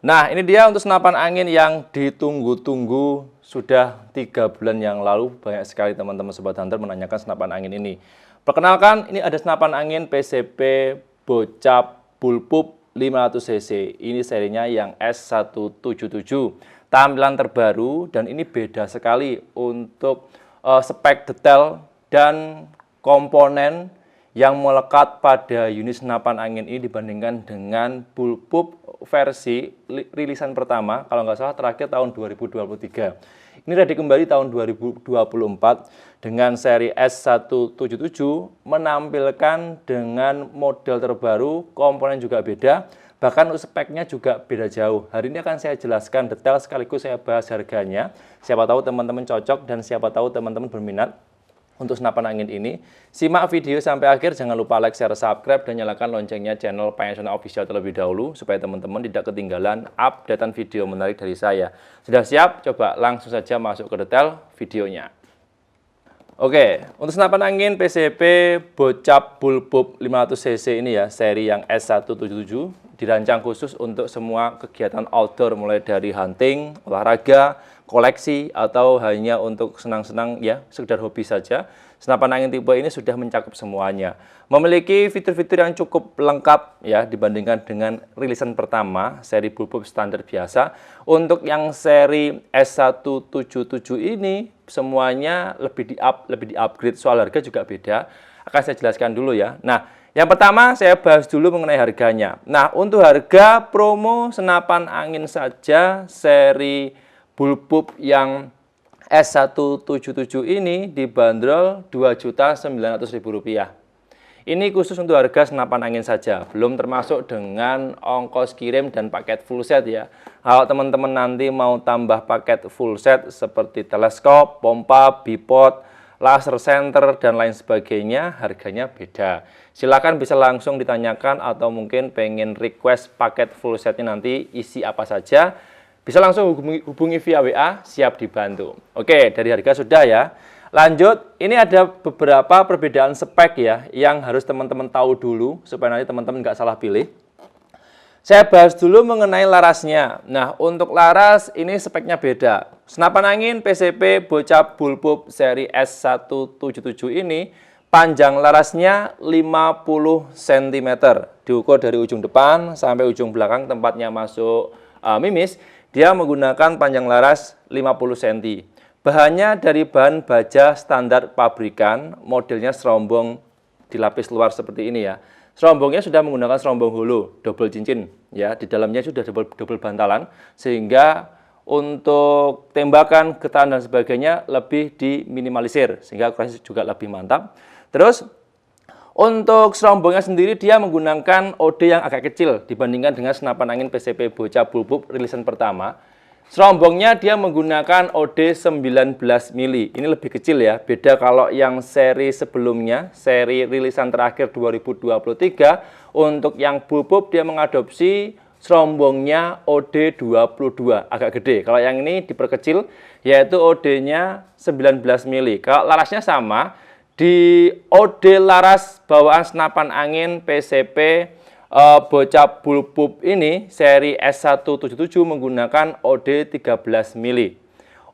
Nah, ini dia untuk senapan angin yang ditunggu-tunggu sudah 3 bulan yang lalu. Banyak sekali teman-teman Sobat Hunter menanyakan senapan angin ini. Perkenalkan, ini ada senapan angin PCP Bocap Bullpup 500 cc. Ini serinya yang S177. Tampilan terbaru dan ini beda sekali untuk spek detail dan komponen yang melekat pada unit senapan angin ini dibandingkan dengan Bullpup versi rilisan pertama, kalau nggak salah terakhir tahun 2023. Ini ready kembali tahun 2024 dengan seri S177 menampilkan dengan model terbaru, komponen juga beda, bahkan speknya juga beda jauh. Hari ini akan saya jelaskan detail sekaligus saya bahas harganya. Siapa tahu teman-teman cocok dan siapa tahu teman-teman berminat untuk senapan angin ini. Simak video sampai akhir, jangan lupa like, share, subscribe, dan nyalakan loncengnya channel Pensional Official terlebih dahulu supaya teman-teman tidak ketinggalan updatean video menarik dari saya. Sudah siap? Coba langsung saja masuk ke detail videonya. Oke, untuk senapan angin PCP Bocap Bullpup 500 cc ini ya, seri yang S177 dirancang khusus untuk semua kegiatan outdoor, mulai dari hunting, olahraga, koleksi, atau hanya untuk senang-senang ya, sekedar hobi saja. Senapan angin tipe ini sudah mencakup semuanya. Memiliki fitur-fitur yang cukup lengkap ya dibandingkan dengan rilisan pertama seri Bullpup standar biasa. Untuk yang seri S177 ini semuanya lebih di-upgrade, soal harga juga beda. Akan saya jelaskan dulu ya. Nah, yang pertama saya bahas dulu mengenai harganya. Nah, untuk harga promo senapan angin saja seri Bullpup yang S177 ini dibanderol Rp2.900.000. Ini khusus untuk harga senapan angin saja, belum termasuk dengan ongkos kirim dan paket full set ya. Kalau teman-teman nanti mau tambah paket full set seperti teleskop, pompa, bipod, laser center, dan lain sebagainya, harganya beda. Silakan bisa langsung ditanyakan atau mungkin pengen request paket full setnya nanti isi apa saja, bisa langsung hubungi via WA, siap dibantu. Oke, dari harga sudah ya. Lanjut, ini ada beberapa perbedaan spek ya, yang harus teman-teman tahu dulu, supaya nanti teman-teman nggak salah pilih. Saya bahas dulu mengenai larasnya. Nah, untuk laras ini speknya beda. Senapan angin PCP Bocap Bullpup seri S177 ini, panjang larasnya 50 cm. Diukur dari ujung depan sampai ujung belakang tempatnya masuk mimis. Dia menggunakan panjang laras 50 cm. Bahannya dari bahan baja standar pabrikan, modelnya serombong dilapis luar seperti ini ya. Serombongnya sudah menggunakan serombong hulu, double cincin ya. Di dalamnya sudah double bantalan, sehingga untuk tembakan, getaran dan sebagainya lebih diminimalisir, sehingga akurasi juga lebih mantap. Terus untuk serombongnya sendiri dia menggunakan OD yang agak kecil dibandingkan dengan senapan angin PCP Bocap Bullpup rilisan pertama. Serombongnya dia menggunakan OD 19 mili. Ini lebih kecil ya. Beda kalau yang seri sebelumnya, seri rilisan terakhir 2023. Untuk yang Bullpup dia mengadopsi serombongnya OD 22, agak gede. Kalau yang ini diperkecil, yaitu OD-nya 19 mili. Kalau larasnya sama, di OD laras bawaan senapan angin PCP Bocap Bullpup ini seri S177 menggunakan OD 13 mili.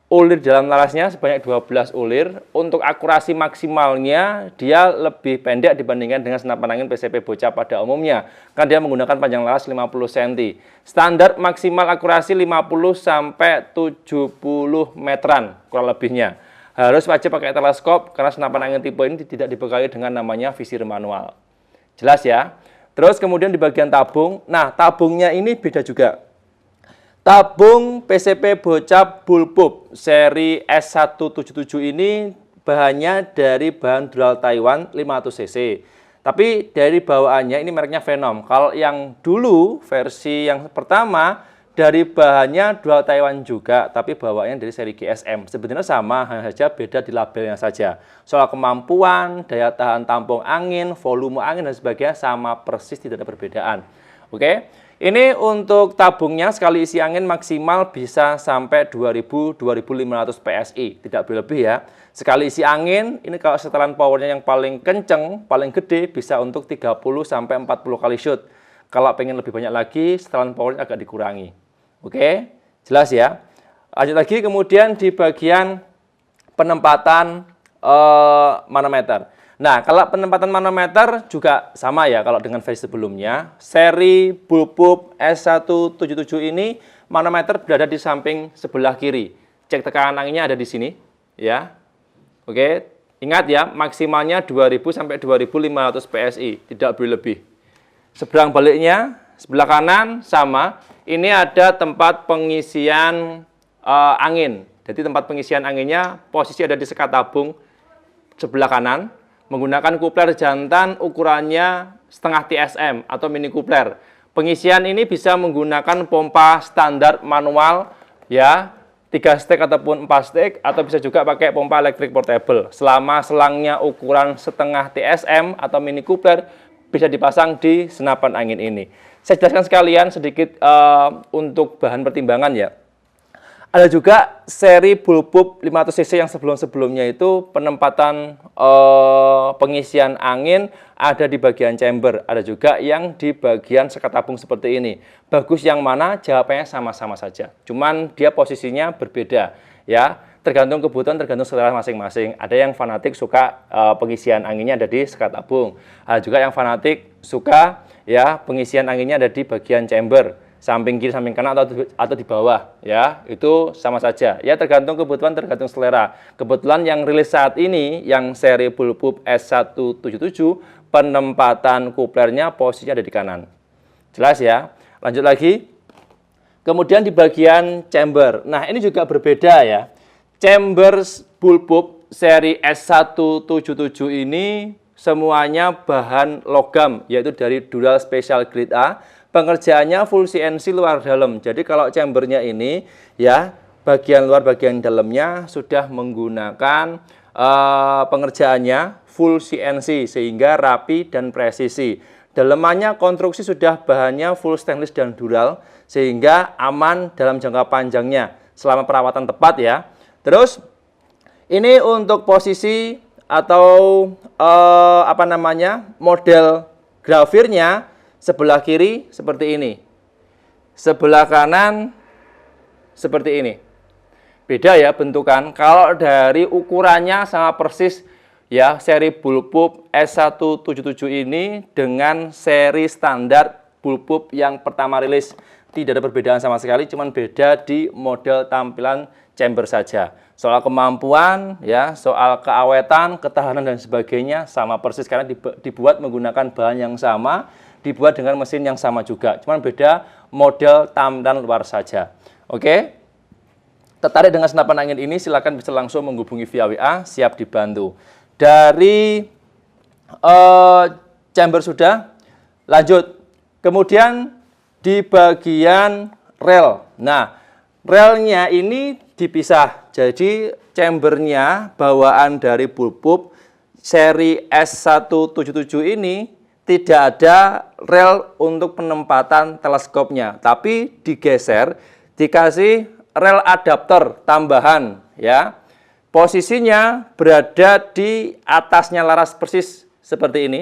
Ulir dalam larasnya sebanyak 12 ulir. Untuk akurasi maksimalnya dia lebih pendek dibandingkan dengan senapan angin PCP Bocap pada umumnya, kan dia menggunakan panjang laras 50 cm. Standar maksimal akurasi 50 sampai 70 meteran kurang lebihnya. Harus wajib pakai teleskop karena senapan angin tipe ini tidak dibekali dengan namanya visir manual. Jelas ya? Terus kemudian di bagian tabung, nah tabungnya ini beda juga. Tabung PCP Bocap Bullpup seri S177 ini bahannya dari bahan dual Taiwan 500 cc. Tapi dari bawaannya ini mereknya Venom. Kalau yang dulu versi yang pertama dari bahannya dual Taiwan juga, tapi bawaannya dari seri GSM. Sebenarnya sama, hanya saja beda di labelnya saja. Soal kemampuan, daya tahan tampung angin, volume angin, dan sebagainya sama persis, tidak ada perbedaan. Oke, ini untuk tabungnya sekali isi angin maksimal bisa sampai 2000-2500 PSI, tidak lebih ya. Sekali isi angin, ini kalau setelan powernya yang paling kenceng, paling gede, bisa untuk 30-40 kali shoot. Kalau pengen lebih banyak lagi, setelan powernya agak dikurangi. Oke, jelas ya. Lanjut lagi, kemudian di bagian penempatan manometer. Nah, kalau penempatan manometer juga sama ya kalau dengan versi sebelumnya. Seri Bullpup S177 ini manometer berada di samping sebelah kiri. Cek tekanan anginnya ada di sini ya. Oke, ingat ya, maksimalnya 2000 sampai 2500 PSI, tidak boleh lebih. Seberang baliknya, sebelah kanan sama. Ini ada tempat pengisian angin. Jadi tempat pengisian anginnya posisi ada di sekat tabung sebelah kanan, menggunakan kupler jantan ukurannya setengah TSM atau mini kupler. Pengisian ini bisa menggunakan pompa standar manual ya, 3 stek ataupun 4 stek, atau bisa juga pakai pompa elektrik portable. Selama selangnya ukuran setengah TSM atau mini kupler bisa dipasang di senapan angin ini. Saya jelaskan sekalian sedikit untuk bahan pertimbangan ya. Ada juga seri Bullpup 500 cc yang sebelum-sebelumnya itu penempatan pengisian angin ada di bagian chamber. Ada juga yang di bagian sekat tabung seperti ini. Bagus yang mana? Jawabannya sama-sama saja. Cuman dia posisinya berbeda ya. Tergantung kebutuhan, tergantung selera masing-masing. Ada yang fanatik suka pengisian anginnya ada di sekat tabung. Ada juga yang fanatik suka ya pengisian anginnya ada di bagian chamber. Samping kiri, samping kanan, atau di bawah ya, itu sama saja ya, tergantung kebutuhan, tergantung selera. Kebetulan yang rilis saat ini yang seri Bullpup S177 penempatan kuplernya posisinya ada di kanan. Jelas ya. Lanjut lagi, kemudian di bagian chamber. Nah, ini juga berbeda ya. Chamber Bullpup seri S177 ini semuanya bahan logam, yaitu dari Dural Special Grade A. Pengerjaannya full CNC luar dalam. Jadi kalau chambernya ini ya, bagian luar bagian dalamnya sudah menggunakan pengerjaannya full CNC sehingga rapi dan presisi. Dalemannya konstruksi sudah bahannya full stainless dan dural sehingga aman dalam jangka panjangnya selama perawatan tepat ya. Terus ini untuk posisi atau model grafirnya. Sebelah kiri seperti ini, sebelah kanan seperti ini. Beda ya bentukan. Kalau dari ukurannya sama persis ya, seri Bullpup S177 ini dengan seri standar Bullpup yang pertama rilis. Tidak ada perbedaan sama sekali, cuman beda di model tampilan chamber saja. Soal kemampuan ya, soal keawetan, ketahanan dan sebagainya sama persis karena dibuat menggunakan bahan yang sama, dibuat dengan mesin yang sama juga, cuman beda model tampilan luar saja. Oke, tertarik dengan senapan angin ini silakan bisa langsung menghubungi via WA, siap dibantu. Dari chamber sudah, lanjut. Kemudian di bagian rel. Nah, relnya ini dipisah. Jadi chambernya bawaan dari Bullpup seri S177 ini tidak ada rel untuk penempatan teleskopnya, tapi digeser, dikasih rel adapter tambahan ya. Posisinya berada di atasnya laras persis seperti ini.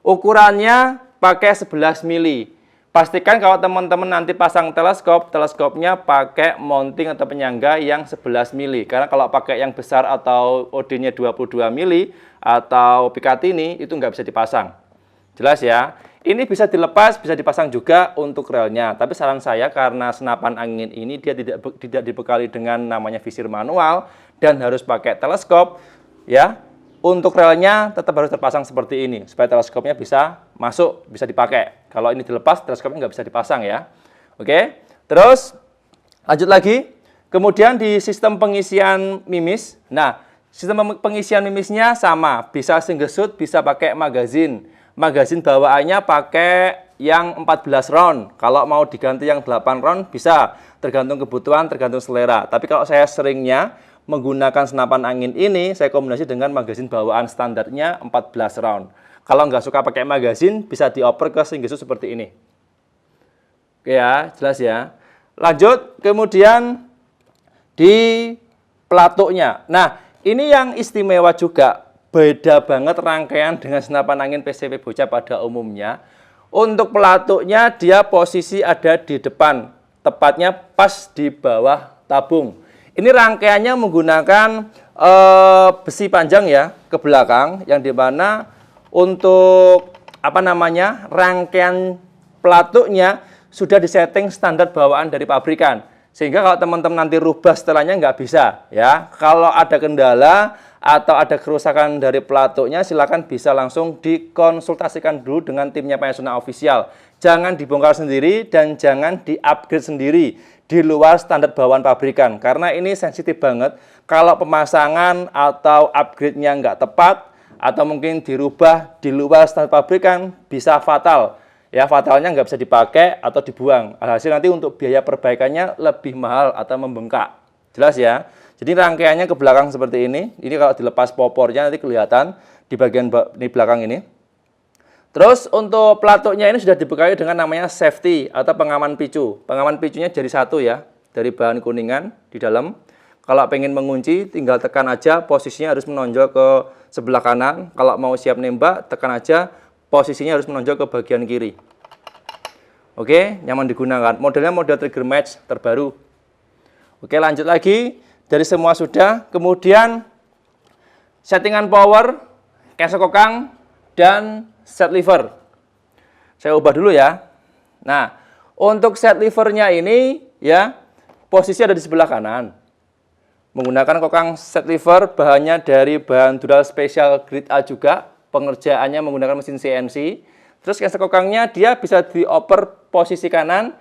Ukurannya pakai 11 mili. Pastikan kalau teman-teman nanti pasang teleskop, teleskopnya pakai mounting atau penyangga yang 11 mili. Karena kalau pakai yang besar atau OD-nya 22 mili atau Picatinny itu nggak bisa dipasang. Jelas ya. Ini bisa dilepas, bisa dipasang juga untuk relnya. Tapi saran saya karena senapan angin ini dia tidak dibekali dengan namanya visir manual dan harus pakai teleskop, ya. Untuk relnya tetap harus terpasang seperti ini supaya teleskopnya bisa masuk, bisa dipakai. Kalau ini dilepas, teleskopnya nggak bisa dipasang ya. Oke. Terus lanjut lagi. Kemudian di sistem pengisian mimis. Nah, sistem pengisian mimisnya sama, bisa single shoot, bisa pakai magazine. Magazine bawaannya pakai yang 14 round. Kalau mau diganti yang 8 round bisa, tergantung kebutuhan, tergantung selera. Tapi kalau saya seringnya menggunakan senapan angin ini, saya kombinasi dengan magazine bawaan standarnya 14 round. Kalau nggak suka pakai magazine, bisa dioper ke single shoot seperti ini. Oke ya, jelas ya. Lanjut, kemudian di pelatuknya. Nah, ini yang istimewa juga. Beda banget rangkaian dengan senapan angin PCP bocah pada umumnya. Untuk pelatuknya dia posisi ada di depan. tepatnya pas di bawah tabung. Ini rangkaiannya menggunakan besi panjang ya ke belakang, yang dimana untuk rangkaian pelatuknya sudah disetting standar bawaan dari pabrikan, sehingga kalau teman-teman nanti rubah setelahnya nggak bisa ya. Kalau ada kendala atau ada kerusakan dari pelatuknya, silakan bisa langsung dikonsultasikan dulu dengan timnya Panasonic Official. Jangan dibongkar sendiri dan jangan di-upgrade sendiri di luar standar bawaan pabrikan, karena ini sensitif banget. Kalau pemasangan atau upgrade-nya nggak tepat atau mungkin dirubah di luar standar pabrikan, bisa fatal. Ya, fatalnya nggak bisa dipakai atau dibuang. Alhasil nanti untuk biaya perbaikannya lebih mahal atau membengkak. Jelas ya? Jadi rangkaiannya ke belakang seperti ini. Ini kalau dilepas popornya nanti kelihatan di bagian ini belakang ini. Terus untuk pelatuknya ini sudah dibekali dengan namanya safety atau pengaman picu. Pengaman picunya jadi satu ya, dari bahan kuningan di dalam. Kalau pengen mengunci, tinggal tekan aja, posisinya harus menonjol ke sebelah kanan. Kalau mau siap nembak, tekan aja, posisinya harus menonjol ke bagian kiri. Oke, nyaman digunakan. Modelnya model trigger match terbaru. Oke, lanjut lagi. Dari semua sudah, kemudian settingan power, kesek kokang, dan set lever. Saya ubah dulu ya. Nah, untuk set levernya ini ya, posisi ada di sebelah kanan. Menggunakan kokang set lever, bahannya dari bahan dural special grade A juga. Pengerjaannya menggunakan mesin CNC. Terus kesek kokangnya dia bisa dioper posisi kanan,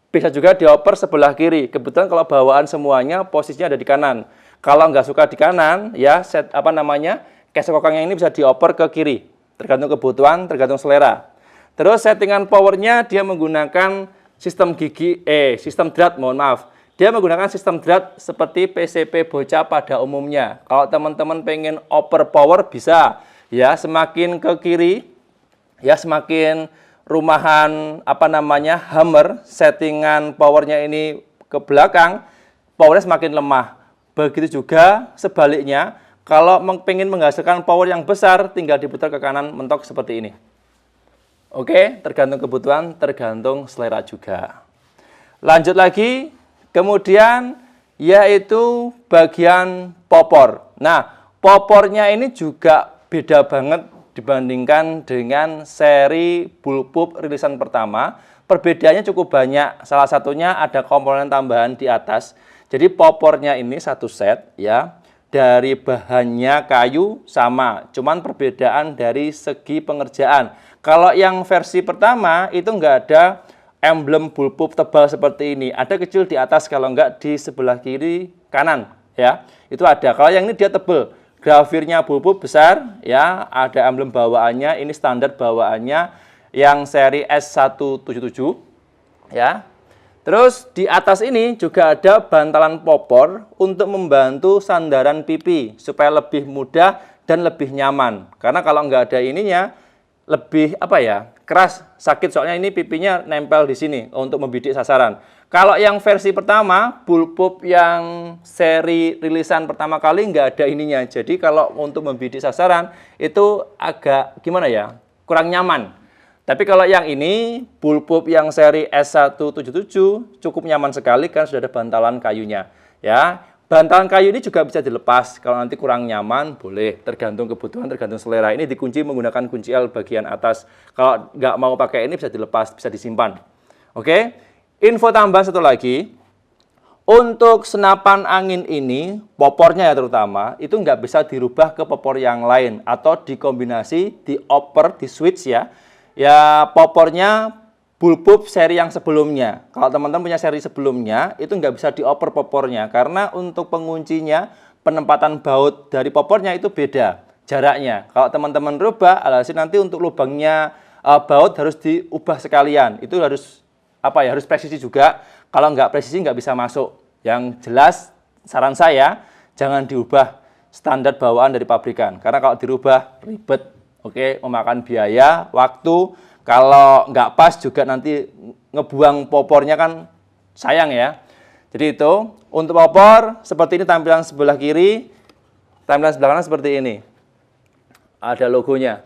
bisa juga dioper sebelah kiri. Kebetulan kalau bawaan semuanya posisinya ada di kanan. Kalau nggak suka di kanan, ya kesek kokangnya ini bisa dioper ke kiri. Tergantung kebutuhan, tergantung selera. Terus settingan powernya dia menggunakan sistem sistem drat, mohon maaf. Dia menggunakan sistem drat seperti PCP bocah pada umumnya. Kalau teman-teman pengen oper power bisa, ya semakin ke kiri, ya semakin rumahan hammer, settingan powernya ini ke belakang, powernya semakin lemah. Begitu juga sebaliknya. Kalau pengen menghasilkan power yang besar, tinggal diputar ke kanan mentok seperti ini. Oke, tergantung kebutuhan, tergantung selera juga. Lanjut lagi, kemudian yaitu bagian popor. Nah, popornya ini juga beda banget dibandingkan dengan seri bullpup rilisan pertama. Perbedaannya cukup banyak. Salah satunya ada komponen tambahan di atas. Jadi popornya ini satu set ya. Dari bahannya kayu sama, cuman perbedaan dari segi pengerjaan. Kalau yang versi pertama itu nggak ada emblem bullpup tebal seperti ini. Ada kecil di atas, kalau nggak di sebelah kiri kanan ya. Itu ada. Kalau yang ini dia tebal. Grafirnya bullpup besar ya, ada emblem bawaannya, ini standar bawaannya yang seri S177 ya. Terus di atas ini juga ada bantalan popor untuk membantu sandaran pipi supaya lebih mudah dan lebih nyaman. Karena kalau nggak ada ininya lebih keras, sakit, soalnya ini pipinya nempel di sini untuk membidik sasaran. Kalau yang versi pertama, bullpup yang seri rilisan pertama kali nggak ada ininya. Jadi kalau untuk membidik sasaran itu agak kurang nyaman. Tapi kalau yang ini, bullpup yang seri S177 cukup nyaman sekali kan sudah ada bantalan kayunya. Ya, bantalan kayu ini juga bisa dilepas. Kalau nanti kurang nyaman, boleh. Tergantung kebutuhan, tergantung selera. Ini dikunci menggunakan kunci L bagian atas. Kalau nggak mau pakai ini bisa dilepas, bisa disimpan. Oke, info tambahan satu lagi. Untuk senapan angin ini, popornya ya terutama, itu nggak bisa dirubah ke popor yang lain. Atau dikombinasi, dioper, di switch ya. Ya, popornya bullpup seri yang sebelumnya. Kalau teman-teman punya seri sebelumnya, itu nggak bisa dioper popornya. Karena untuk penguncinya, penempatan baut dari popornya itu beda jaraknya. Kalau teman-teman rubah, alhasil nanti untuk lubangnya baut harus diubah sekalian. Itu harus harus presisi juga. Kalau nggak presisi nggak bisa masuk. Yang jelas, saran saya, jangan diubah standar bawaan dari pabrikan. Karena kalau dirubah, ribet. Oke, memakan biaya, waktu. Kalau nggak pas juga nanti ngebuang popornya kan sayang ya. Jadi itu, untuk popor seperti ini tampilan sebelah kiri, tampilan sebelah kanan seperti ini. Ada logonya.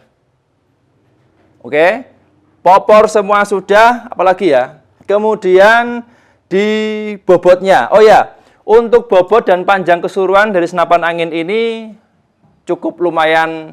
Oke, popor semua sudah, apalagi ya. Kemudian di bobotnya. Oh ya, untuk bobot dan panjang keseluruhan dari senapan angin ini cukup lumayan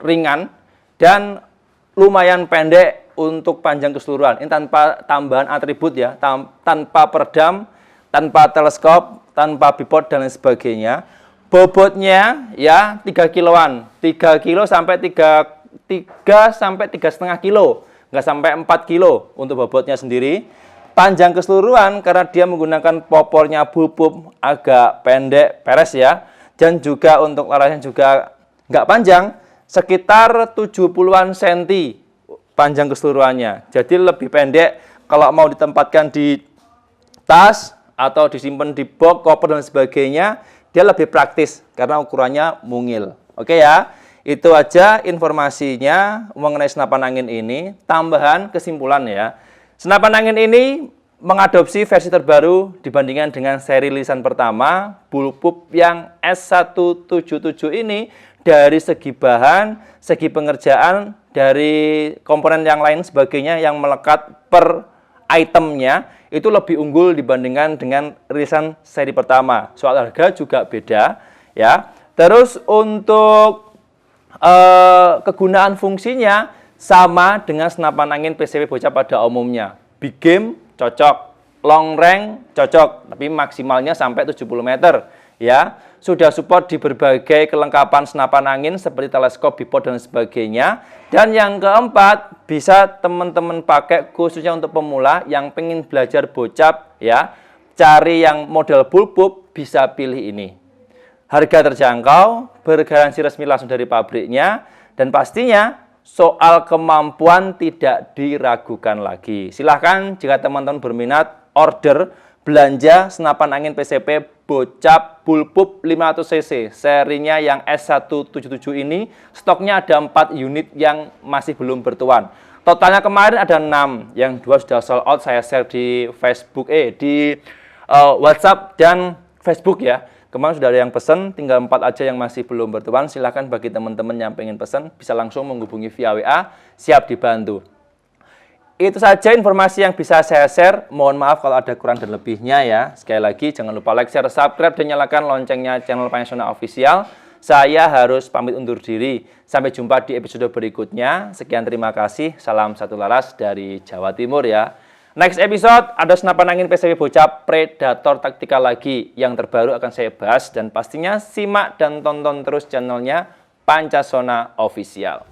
ringan dan lumayan pendek untuk panjang keseluruhan. Ini tanpa tambahan atribut ya, tanpa peredam, tanpa teleskop, tanpa bipod dan lain sebagainya. Bobotnya ya 3 kiloan, 3 kilo sampai 3 sampai 3,5 kilo, nggak sampai 4 kilo untuk bobotnya sendiri. Panjang keseluruhan karena dia menggunakan popornya bulbub agak pendek, peres ya. Dan juga untuk larasnya juga nggak panjang, sekitar 70-an cm panjang keseluruhannya. Jadi lebih pendek kalau mau ditempatkan di tas atau disimpan di box, koper dan sebagainya, dia lebih praktis karena ukurannya mungil. Oke ya, itu aja informasinya mengenai senapan angin ini. Tambahan kesimpulan ya, senapan angin ini mengadopsi versi terbaru dibandingkan dengan seri rilisan pertama, bulbub yang S177 ini dari segi bahan, segi pengerjaan, dari komponen yang lain sebagainya yang melekat per itemnya itu lebih unggul dibandingkan dengan rilisan seri pertama. Soal harga juga beda ya. Terus untuk kegunaan fungsinya sama dengan senapan angin PCP bocah pada umumnya. Big game cocok, long range cocok, tapi maksimalnya sampai 70 meter ya. Sudah support di berbagai kelengkapan senapan angin seperti teleskop, bipod dan sebagainya. Dan yang keempat, bisa teman-teman pakai khususnya untuk pemula yang pengen belajar bocap ya. Cari yang model bulbub, bisa pilih ini. Harga terjangkau, bergaransi resmi langsung dari pabriknya, dan pastinya soal kemampuan tidak diragukan lagi. Silahkan jika teman-teman berminat, order, belanja senapan angin PCP bocap bulbub 500 cc. Serinya yang S177 ini, stoknya ada 4 unit yang masih belum bertuan. Totalnya kemarin ada 6, yang 2 sudah sold out, saya share di Facebook, di WhatsApp dan Facebook ya. Kemarin sudah ada yang pesan, tinggal 4 aja yang masih belum bertuan. Silahkan bagi teman-teman yang pengen pesan, bisa langsung menghubungi via WA, siap dibantu. Itu saja informasi yang bisa saya share. Mohon maaf kalau ada kurang dan lebihnya ya. Sekali lagi, jangan lupa like, share, subscribe, dan nyalakan loncengnya channel Pangasional Official. Saya harus pamit undur diri. Sampai jumpa di episode berikutnya. Sekian, terima kasih. Salam satu laras dari Jawa Timur ya. Next episode ada senapan angin PCP bocap Predator taktikal lagi yang terbaru akan saya bahas, dan pastinya simak dan tonton terus channelnya Pancasona Official.